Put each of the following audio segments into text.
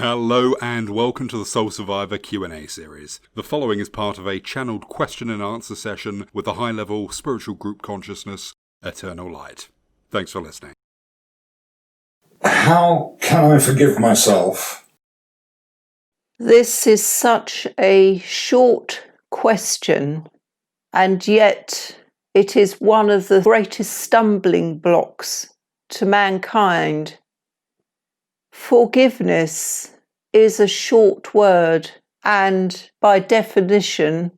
Hello and welcome to the SoulSurvivor Q&A series. The following is part of a channeled question and answer session with the high-level spiritual group consciousness, Eternal Light. Thanks for listening. How can I forgive myself? This is such a short question, and yet it is one of the greatest stumbling blocks to mankind. Forgiveness is a short word and, by definition,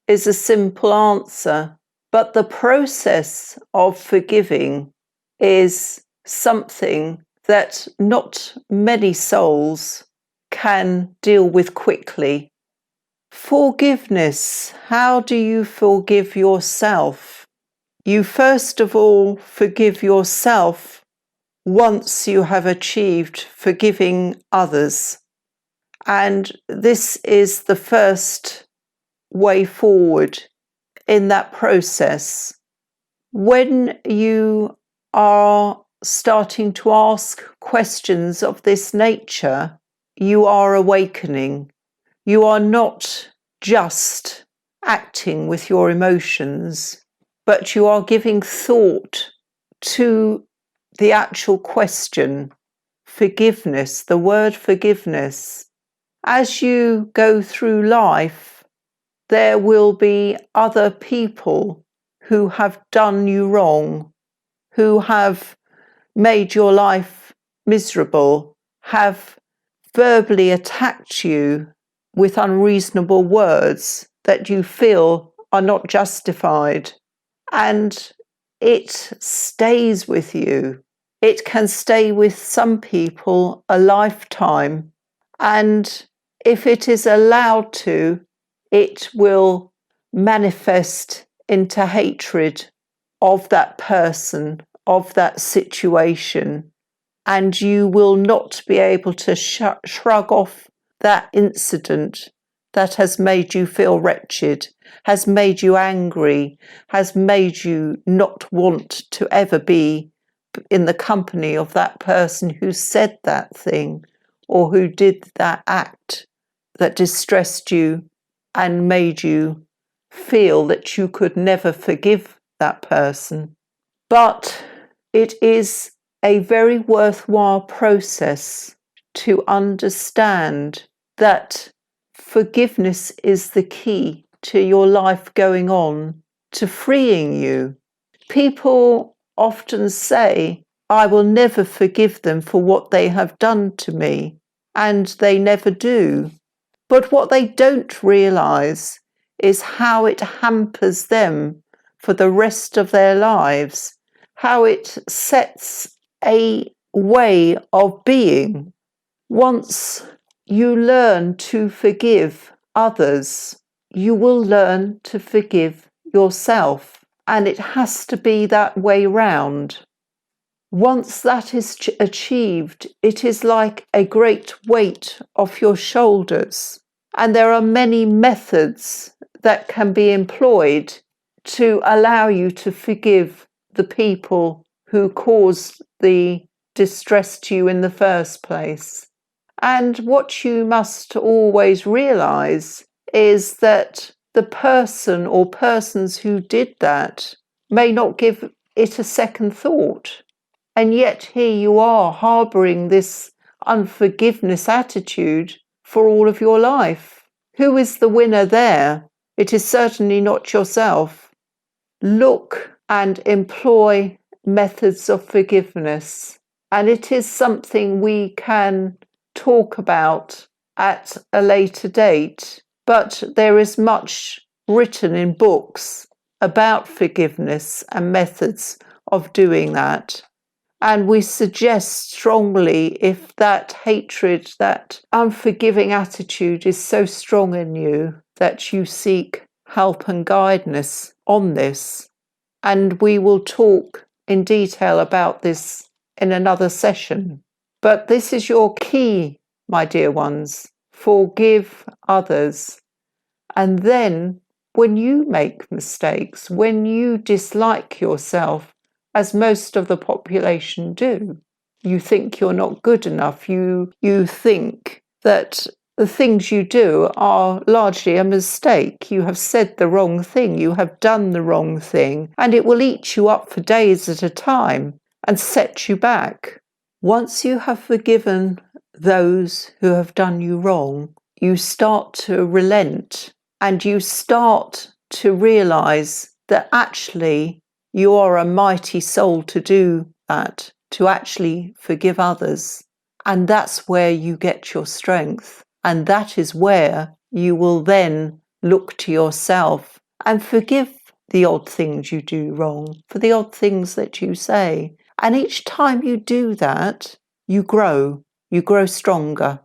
is a simple answer. But the process of forgiving is something that not many souls can deal with quickly. Forgiveness. How do you forgive yourself? You first of all forgive yourself once you have achieved forgiving others. And this is the first way forward in that process. When you are starting to ask questions of this nature, you are awakening. You are not just acting with your emotions, but you are giving thought to the actual question, forgiveness, the word forgiveness. As you go through life, there will be other people who have done you wrong, who have made your life miserable, have verbally attacked you with unreasonable words that you feel are not justified. And it stays with you. It can stay with some people a lifetime. And if it is allowed to, it will manifest into hatred of that person, of that situation. And you will not be able to shrug off that incident that has made you feel wretched, has made you angry, has made you not want to ever be in the company of that person who said that thing or who did that act that distressed you and made you feel that you could never forgive that person. But it is a very worthwhile process to understand that forgiveness is the key to your life going on, to freeing you. People often say, I will never forgive them for what they have done to me, and they never do. But what they don't realise is how it hampers them for the rest of their lives, how it sets a way of being. Once you learn to forgive others, you will learn to forgive yourself. And it has to be that way round. Once that is achieved, it is like a great weight off your shoulders. And there are many methods that can be employed to allow you to forgive the people who caused the distress to you in the first place. And what you must always realise is that the person or persons who did that may not give it a second thought. And yet here you are harbouring this unforgiveness attitude for all of your life. Who is the winner there? It is certainly not yourself. Look and employ methods of forgiveness. And it is something we can talk about at a later date. But there is much written in books about forgiveness and methods of doing that. And we suggest strongly, if that hatred, that unforgiving attitude is so strong in you, that you seek help and guidance on this. And we will talk in detail about this in another session. But this is your key, my dear ones. Forgive others. And then when you make mistakes, when you dislike yourself, as most of the population do, You think you're not good enough. You think that the things you do are largely a mistake. You have said the wrong thing. You have done the wrong thing. And it will eat you up for days at a time and set you back. Once you have forgiven those who have done you wrong, you start to relent and you start to realize that actually you are a mighty soul to do that, to actually forgive others. And that's where you get your strength. And that is where you will then look to yourself and forgive the odd things you do wrong, for the odd things that you say. And each time you do that, you grow stronger.